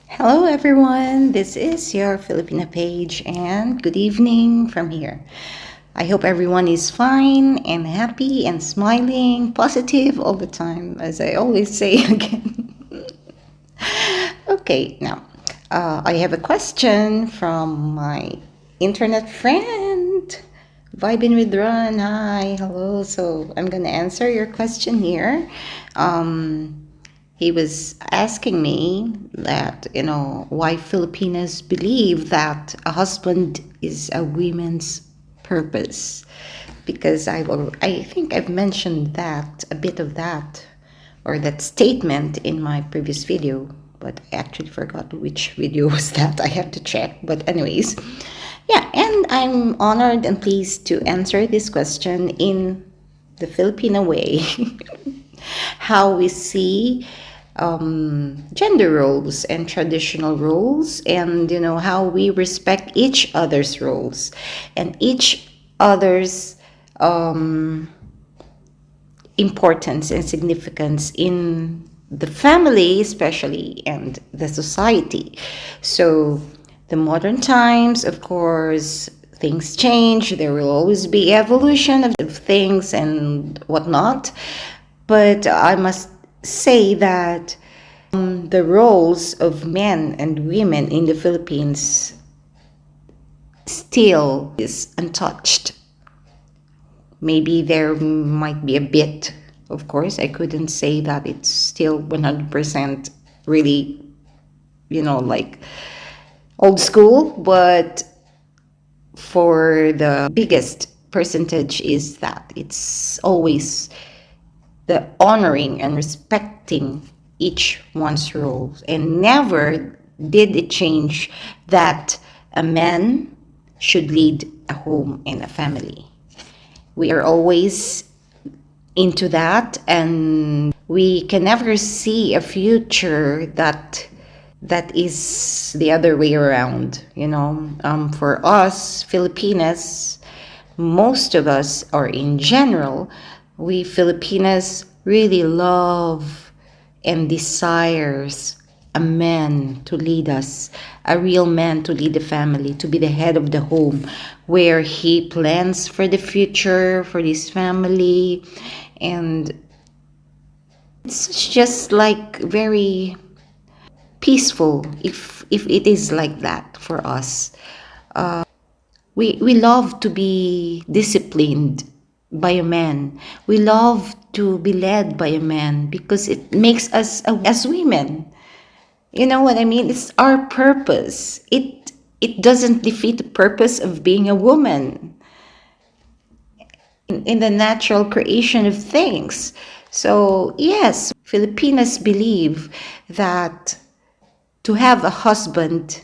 Hello everyone, this is your Filipina page and good evening from here. I hope everyone is fine and happy and smiling, positive all the time, as I always say again. Okay, now I have a question from my internet friend, Vibing with Ron. Hi, hello. So I'm gonna answer your question here. He was asking me that, why Filipinas believe that a husband is a woman's purpose. Because I think I've mentioned that, a bit of that, or that statement in my previous video, but I actually forgot which video was that. I have to check. But anyways, yeah, and I'm honored and pleased to answer this question in the Filipino way. How we see gender roles and traditional roles, and how we respect each other's roles and each other's importance and significance in the family especially and the society. So the modern times, of course, things change. There will always be evolution of things and whatnot, but I must say that the roles of men and women in the Philippines still is untouched. Maybe there might be a bit, of course, I couldn't say that it's still 100% really, like old school, but for the biggest percentage is that it's always the honoring and respecting each one's roles, and never did it change that a man should lead a home and a family. We are always into that, and we can never see a future that is the other way around. For us Filipinas, most of us, or in general, we Filipinas really love and desires a man to lead us, a real man to lead the family, to be the head of the home, where he plans for the future, for this family. And it's just like very peaceful if it is like that for us. We love to be disciplined by a man. We love to be led by a man because it makes us as women. You know what I mean? It's our purpose. It doesn't defeat the purpose of being a woman in the natural creation of things. So yes, Filipinas believe that to have a husband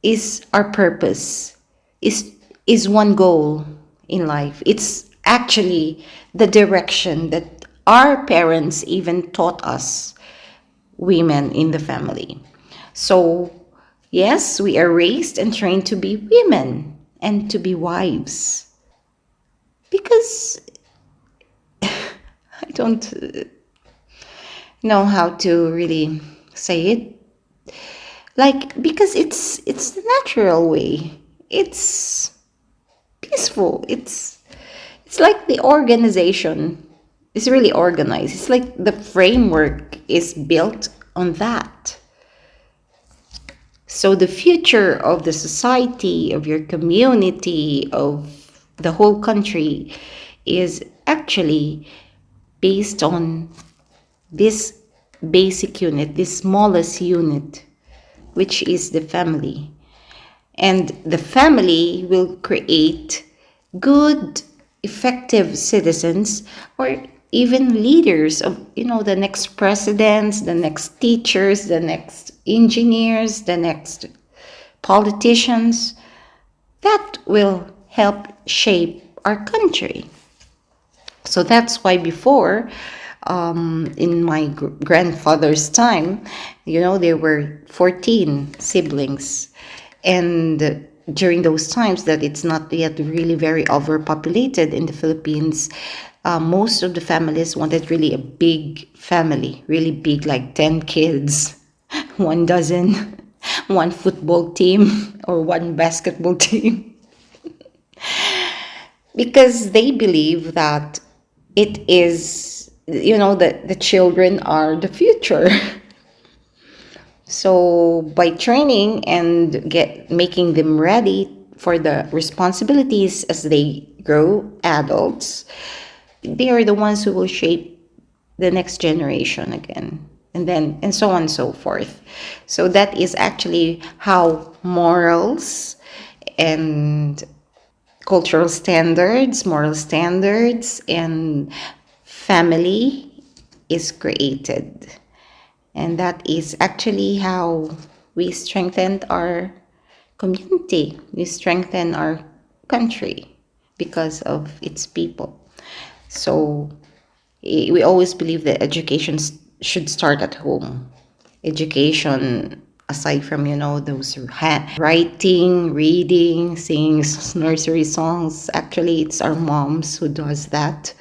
is our purpose, is one goal in life. It's actually the direction that our parents even taught us, women in the family. So yes, we are raised and trained to be women and to be wives, because I don't know how to really say it, like, because it's the natural way. It's peaceful. It's like the organization is really organized. It's like the framework is built on that. So the future of the society, of your community, of the whole country is actually based on this basic unit, this smallest unit, which is the family. And the family will create good, effective citizens, or even leaders of, the next presidents, the next teachers, the next engineers, the next politicians. That will help shape our country. So that's why before, in my grandfather's time, there were 14 siblings. And during those times that it's not yet really very overpopulated in the Philippines, most of the families wanted really a big family, really big, like 10 kids. one dozen, one football team or one basketball team, because they believe that it is, that the children are the future. So by training and get making them ready for the responsibilities as they grow adults, they are the ones who will shape the next generation again, and so on and so forth. So that is actually how morals and moral standards, and family is created. And that is actually how we strengthened our community. We strengthen our country because of its people. So we always believe that education should start at home. Education, aside from, those writing, reading, singing nursery songs, actually it's our moms who does that.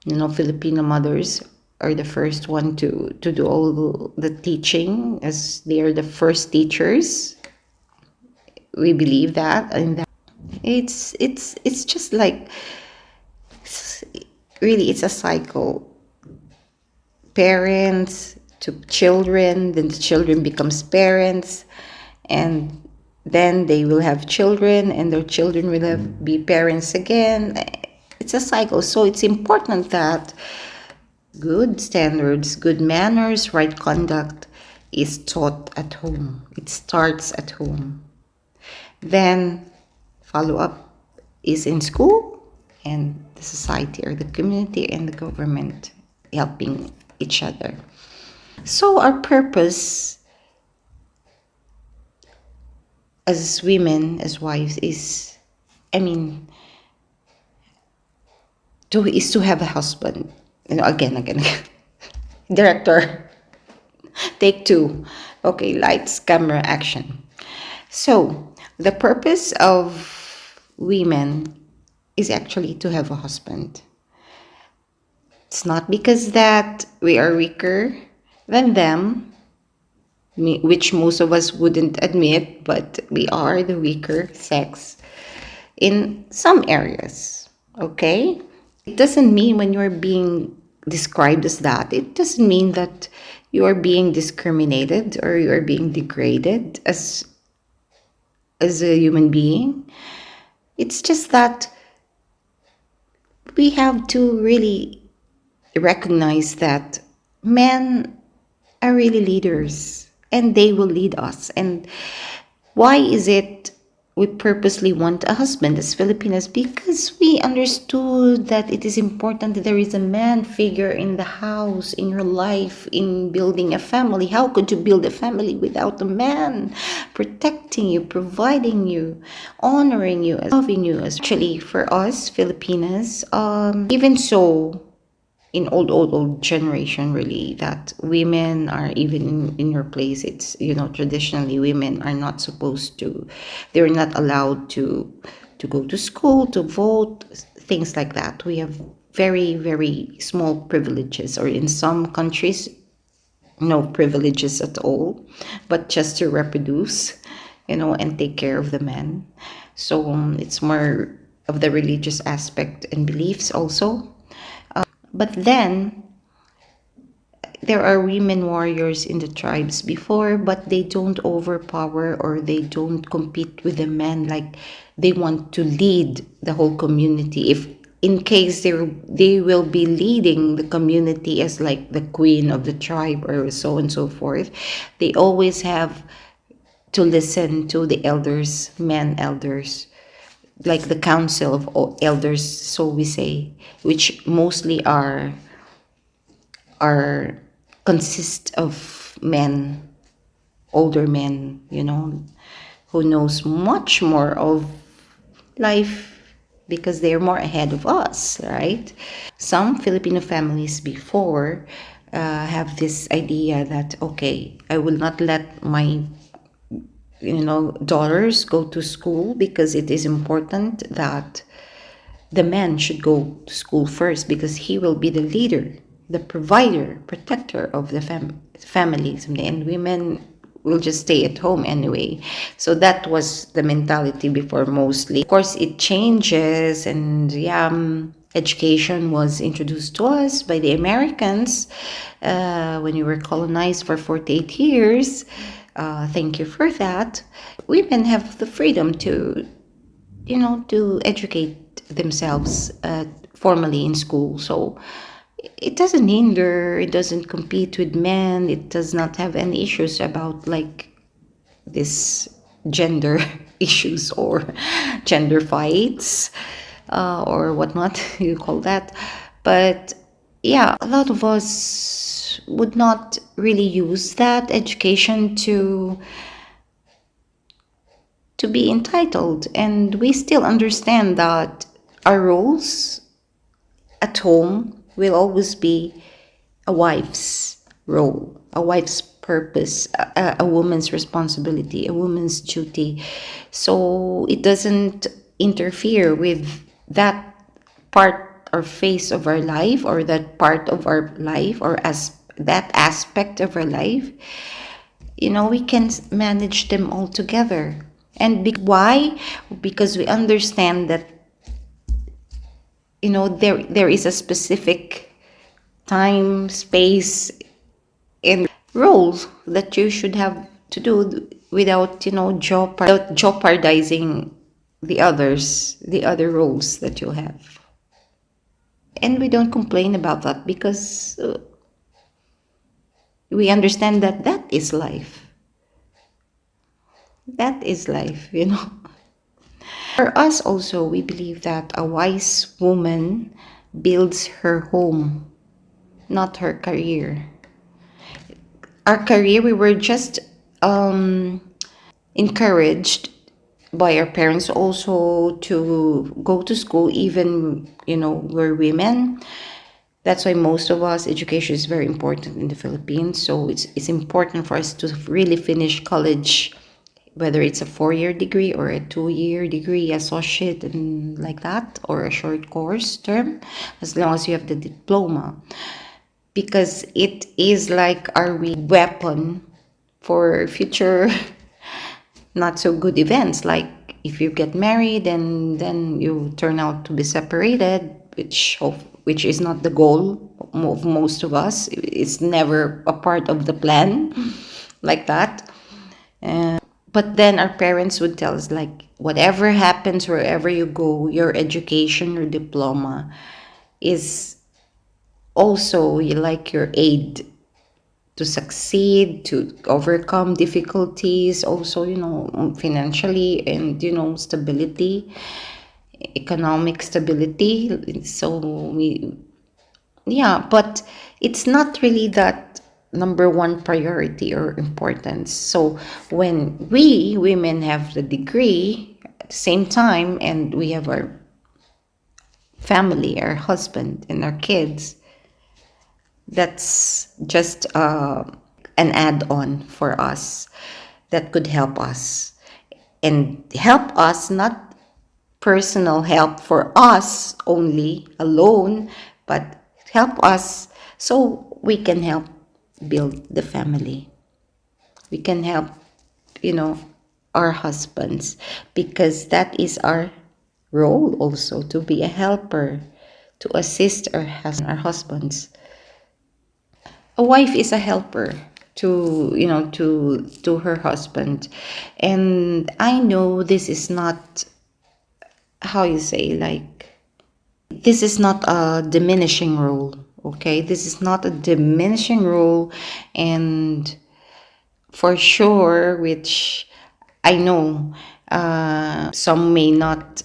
Filipino mothers are the first one to do all the teaching, as they are the first teachers. We believe that, and that it's just like, really, it's a cycle. Parents to children, then the children becomes parents, and then they will have children, and their children will be parents again. It's a cycle. So it's important that good standards, good manners, right conduct is taught at home. It starts at home. Then follow up is in school, and the society or the community and the government helping each other. So our purpose as women, as wives, is, to have a husband. Again. Director, take two. Okay, lights, camera, action. So the purpose of women is actually to have a husband. It's not because that we are weaker than them, which most of us wouldn't admit, but we are the weaker sex in some areas, okay? It doesn't mean when you're being described as that, it doesn't mean that you are being discriminated or you are being degraded as a human being. It's just that we have to really recognize that men are really leaders and they will lead us. And why is it we purposely want a husband as Filipinas? Because we understood that it is important that there is a man figure in the house, in your life, in building a family. How could you build a family without a man protecting you, providing you, honoring you, loving you? Actually, for us Filipinas, even so, in old generation, really, that women are even in your place. It's, traditionally women are not supposed to, they're not allowed to go to school, to vote, things like that. We have very, very small privileges, or in some countries no privileges at all, but just to reproduce, and take care of the men. So it's more of the religious aspect and beliefs also. But then there are women warriors in the tribes before, but they don't overpower or they don't compete with the men. Like, they want to lead the whole community. If in case they will be leading the community as like the queen of the tribe or so and so forth, they always have to listen to the elders, men elders, like the council of elders, so we say, which mostly are consist of men, older men, who knows much more of life because they're more ahead of us, right? Some Filipino families before have this idea that, okay, I will not let my daughters go to school because it is important that the man should go to school first because he will be the leader. the provider, protector of the family someday, and women will just stay at home anyway. So that was the mentality before mostly. Of course, it changes, and yeah, education was introduced to us by the Americans when we were colonized for 48 years. Thank you for that. Women have the freedom to, to educate themselves formally in school. So it doesn't hinder, it doesn't compete with men, it does not have any issues about like this gender issues or gender fights or whatnot you call that. But yeah, a lot of us would not really use that education to be entitled, and we still understand that our roles at home will always be a wife's role, a wife's purpose, a woman's responsibility, a woman's duty. So it doesn't interfere with that part or phase of our life, or that part of our life, or as that aspect of our life. We can manage them all together. And why? Because we understand that there is a specific time, space, and roles that you should have to do without jeopardizing the other roles that you have. And we don't complain about that because we understand that that is life. That is life. For us also, we believe that a wise woman builds her home, not her career. Our career, we were just encouraged by our parents also to go to school, even, we're women. That's why most of us, education is very important in the Philippines. So it's important for us to really finish college, whether it's a 4-year degree or a 2-year degree, associate, and like that, or a short course term, as long as you have the diploma. Because it is like our weapon for future not so good events. Like if you get married and then you turn out to be separated, which is not the goal of most of us. It's never a part of the plan like that. But then our parents would tell us, like, whatever happens, wherever you go, your education or diploma is also like your aid to succeed, to overcome difficulties, also, financially, and, stability, economic stability. So yeah, but it's not really that number one priority or importance. So when we women have the degree at the same time, and we have our family, our husband, and our kids, that's just an add-on for us that could help us, and help us, not personal help for us only alone, but help us so we can help build the family. We can help, our husbands, because that is our role also, to be a helper, to assist our husbands. A wife is a helper to her husband. And I know this is not, how you say, like, this is not a diminishing role. Okay, this is not a diminishing role. And for sure, which I know some may not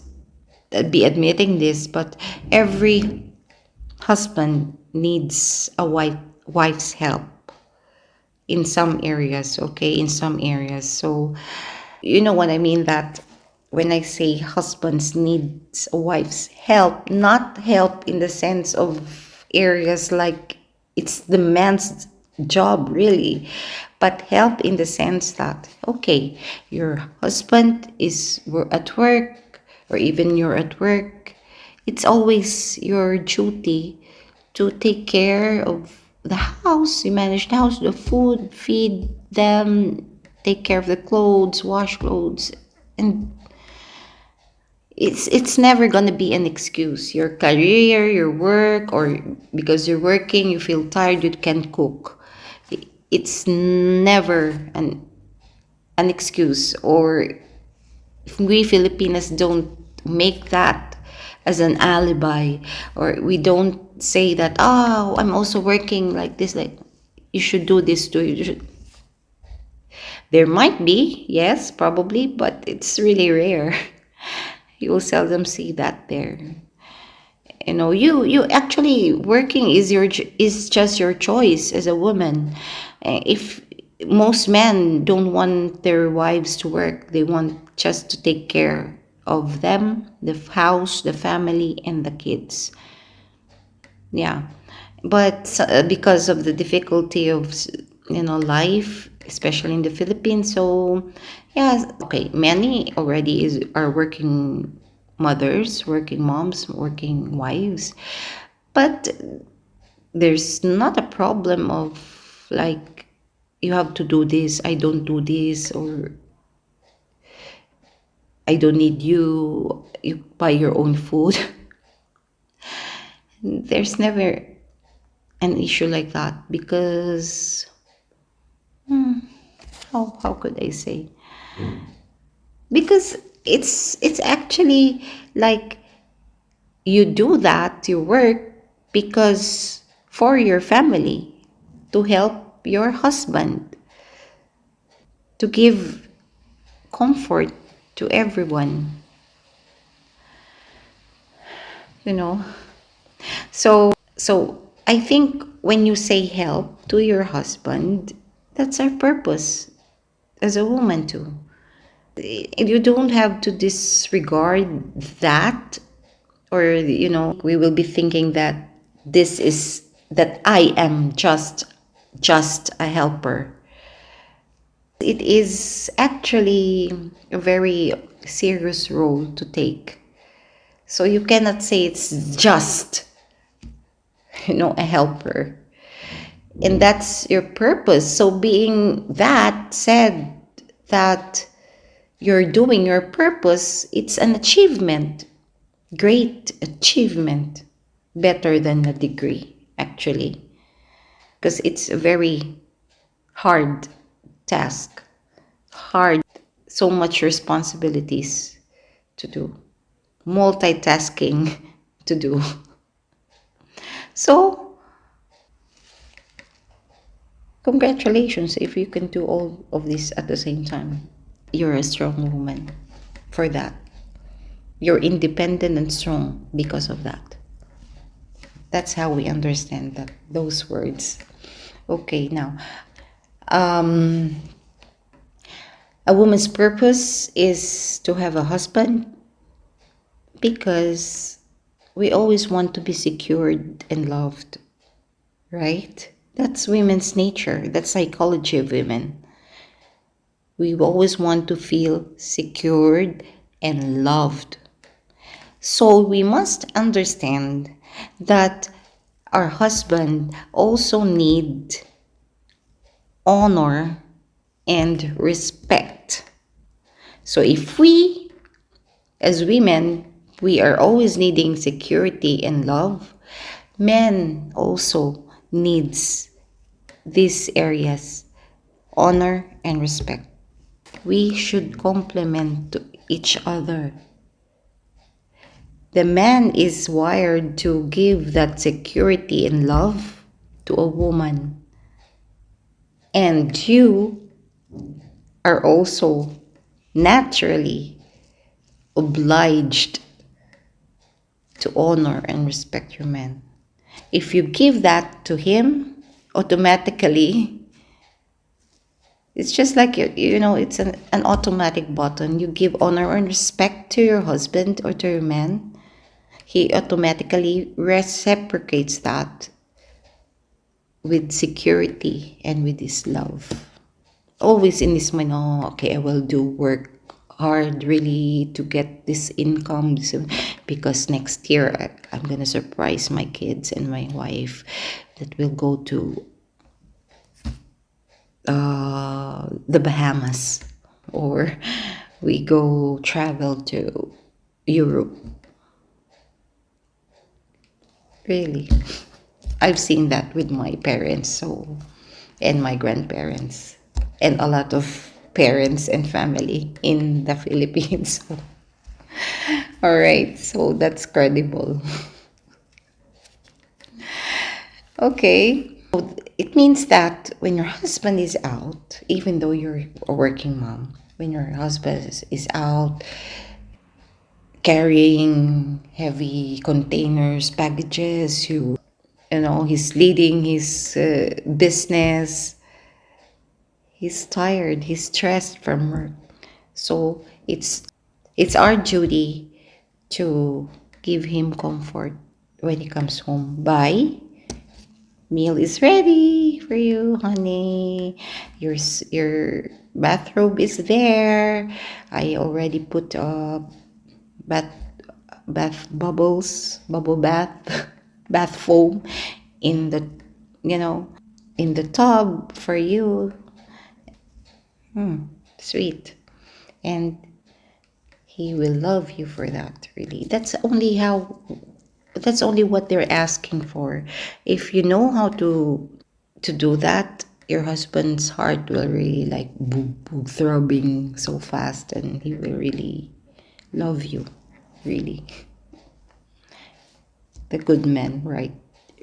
be admitting this, but every husband needs a wife's help in some areas. Okay, in some areas. So you know what I mean, that when I say husbands needs a wife's help, not help in the sense of areas like it's the man's job really, but help in the sense that, okay, your husband is at work, or even you're at work, it's always your duty to take care of the house. You manage the house, the food, feed them, take care of the clothes, wash clothes, and it's never gonna be an excuse. Your career, your work, or because you're working, you feel tired, you can't cook. It's never an excuse. Or we Filipinas don't make that as an alibi, or we don't say that, oh, I'm also working like this, like you should do this too. You should. There might be, yes, probably, but it's really rare. You will seldom see that there. You actually working is just your choice as a woman. If most men don't want their wives to work, they want just to take care of them, the house, the family, and the kids. Yeah, but because of the difficulty of life, especially in the Philippines, so yeah, okay, many already are working mothers, working moms, working wives, but there's not a problem of like you have to do this, I don't do this, or I don't need you buy your own food. There's never an issue like that because how could I say? Because it's actually like you do that, you work because for your family, to help your husband, to give comfort to everyone, you know. So I think when you say help to your husband, that's our purpose as a woman too. You don't have to disregard that, or we will be thinking that this is that I am just a helper. It is actually a very serious role to take, so you cannot say it's just a helper, and that's your purpose. So being that said, that you're doing your purpose, it's an achievement, great achievement, better than a degree actually, because it's a very hard task, hard, so much responsibilities to do, multitasking to do. So congratulations if you can do all of this at the same time. You're a strong woman for that. You're independent and strong because of that. That's how we understand those words. Okay, now, a woman's purpose is to have a husband because we always want to be secured and loved, right? That's women's nature. That's psychology of women. We always want to feel secured and loved. So we must understand that our husband also need honor and respect. So if we, as women, we are always needing security and love, men also needs these areas, honor and respect. We should complement each other. The man is wired to give that security and love to a woman. And you are also naturally obliged to honor and respect your man. If you give that to him, automatically, it's just like, it's an automatic button. You give honor and respect to your husband or to your man, he automatically reciprocates that with security and with his love. Always in his mind, oh, okay, I will do work hard really to get this income, because next year I'm gonna surprise my kids and my wife that we'll go to the Bahamas, or we go travel to Europe. Really, I've seen that with my parents, so, and my grandparents, and a lot of parents and family in the Philippines. So, all right, so that's credible. Okay. So it means that when your husband is out, even though you're a working mom, when your husband is out carrying heavy containers, packages, he's leading his business, he's tired, he's stressed from work. So it's our duty to give him comfort when he comes home by meal is ready for you, honey. Your bathrobe is there. I already put bath bath bubbles, bubble bath, bath foam in the in the tub for you. Sweet. And he will love you for that, really. That's only what they're asking for. If you know how to do that, your husband's heart will really like boom, boom, throbbing so fast, and he will really love you, really. The good man, right?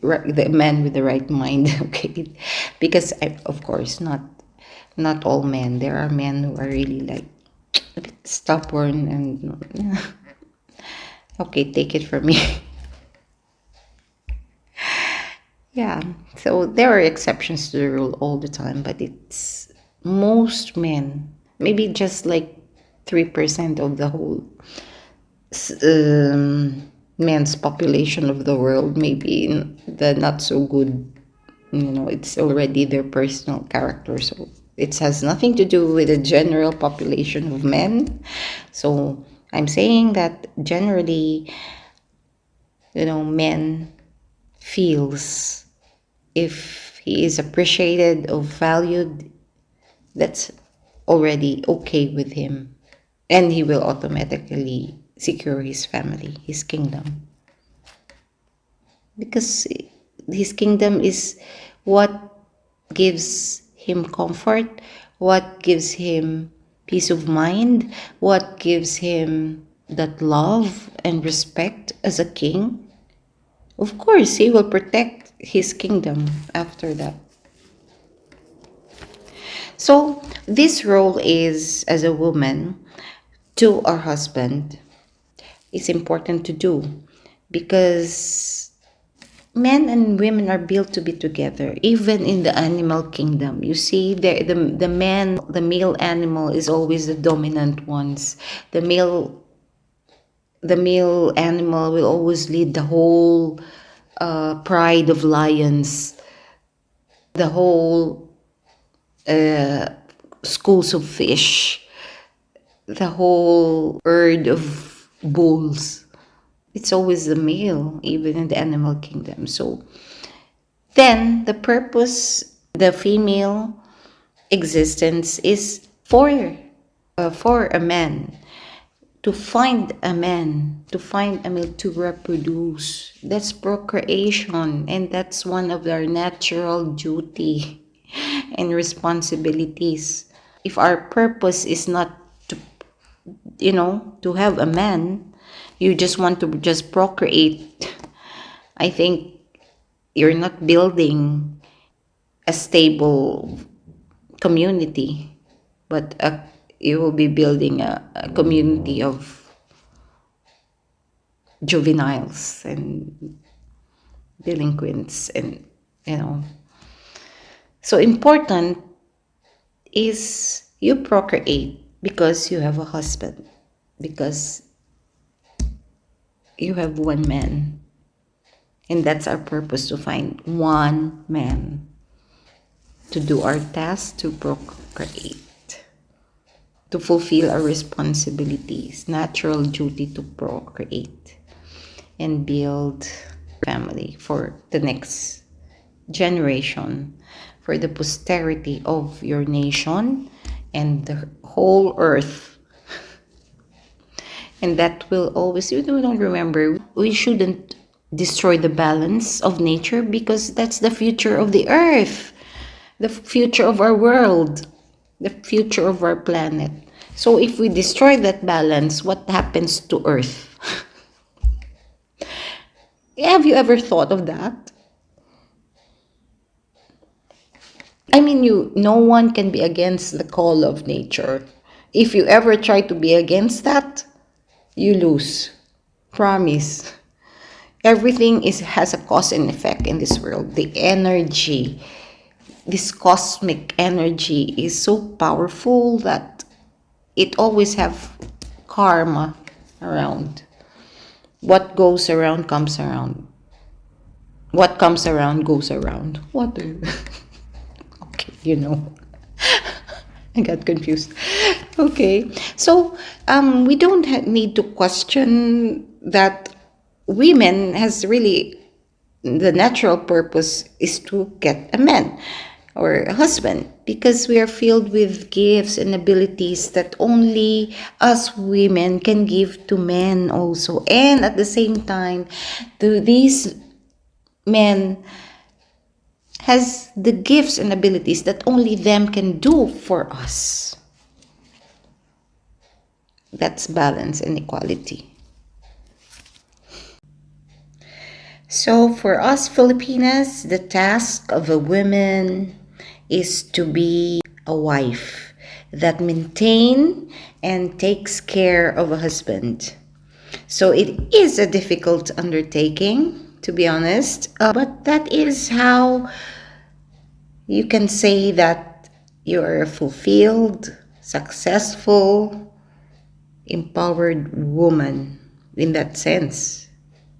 The man with the right mind. Okay, because of course, not all men. There are men who are really like a bit stubborn and okay, take it from me. Yeah, so there are exceptions to the rule all the time, but it's most men, maybe just like 3% of the whole men's population of the world, maybe in the not so good, it's already their personal character. So it has nothing to do with the general population of men. So I'm saying that generally, men feels if he is appreciated or valued, that's already okay with him, and he will automatically secure his family, his kingdom, because his kingdom is what gives him comfort, what gives him peace of mind, what gives him that love and respect as a king. Of course, he will protect his kingdom after that. So, this role is, as a woman, to our husband, is important to do, because men and women are built to be together. Even in the animal kingdom, you see, the male animal is always the dominant ones. The male animal will always lead the whole pride of lions, the whole schools of fish, the whole herd of bulls. It's always the male, even in the animal kingdom. So then the female existence is for a man, to find a man, to find a male, to reproduce. That's procreation, and that's one of our natural duty and responsibilities. If our purpose is not to have a man, you just want to just procreate, I think you're not building a stable community, but you will be building a community of juveniles and delinquents, and so important is you procreate because you have a husband, because you have one man, and that's our purpose, to find one man to do our task, to procreate. to fulfill our responsibilities, natural duty to procreate and build family for the next generation, for the posterity of your nation and the whole earth. And that will always, you don't remember, we shouldn't destroy the balance of nature, because that's the future of the earth, the future of our world, the future of our planet. So if we destroy that balance, what happens to earth? Have you ever thought of that? I mean, no one can be against the call of nature. If you ever try to be against that, you lose. Promise. Everything has a cause and effect in this world. The energy, this cosmic energy is so powerful that it always have karma around. What goes around comes around. What comes around goes around. What? Okay, I got confused. Okay, so we don't need to question that women has really, the natural purpose is to get a man or a husband, because we are filled with gifts and abilities that only us women can give to men also. And at the same time, these men has the gifts and abilities that only them can do for us. That's balance and equality. So for us Filipinas, the task of a woman is to be a wife that maintain and takes care of a husband. So it is a difficult undertaking, to be honest, but that is how you can say that you're a fulfilled, successful, empowered woman in that sense.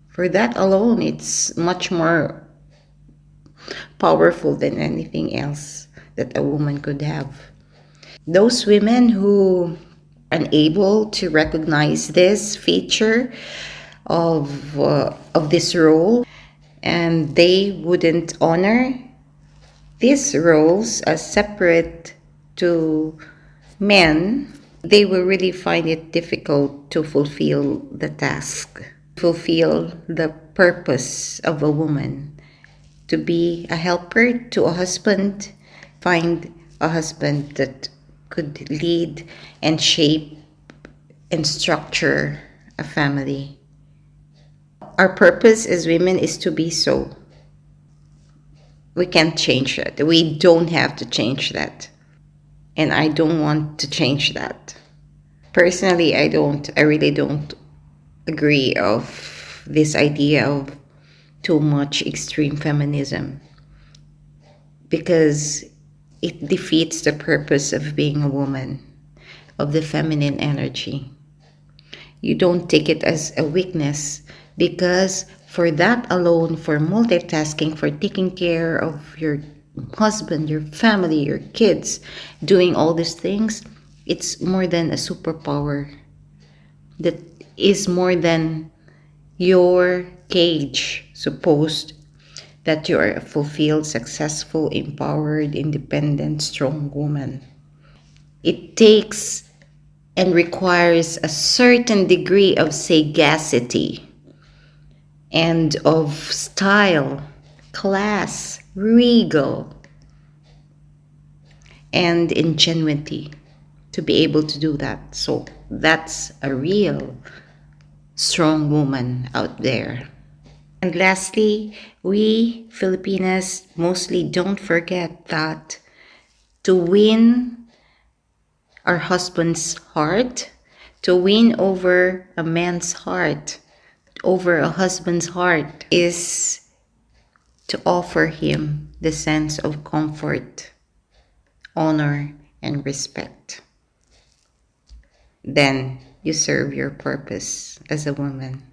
For that alone, it's much more powerful than anything else that a woman could have. Those women who are unable to recognize this feature of this role, and they wouldn't honor these roles as separate to men, they will really find it difficult to fulfill the task, fulfill the purpose of a woman, to be a helper to a husband, find a husband that could lead and shape and structure a family. Our purpose as women is to be so. We can't change that. We don't have to change that. And I don't want to change that. Personally, I really don't agree of this idea of too much extreme feminism, because it defeats the purpose of being a woman, of the feminine energy. You don't take it as a weakness, because for that alone, for multitasking, for taking care of your husband, your family, your kids, doing all these things, it's more than a superpower. That is more than your cage, supposed that you are a fulfilled, successful, empowered, independent, strong woman. It takes and requires a certain degree of sagacity and of style, class, regal, and ingenuity to be able to do that. So that's a real strong woman out there. And lastly, we Filipinas mostly don't forget that to win our husband's heart, to win over a man's heart, over a husband's heart, is to offer him the sense of comfort, honor, and respect. Then you serve your purpose as a woman.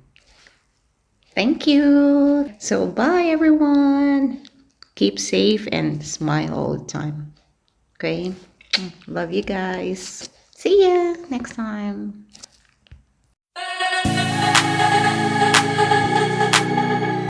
Thank you. So bye everyone. Keep safe and smile all the time. Okay? Love you guys. See ya next time.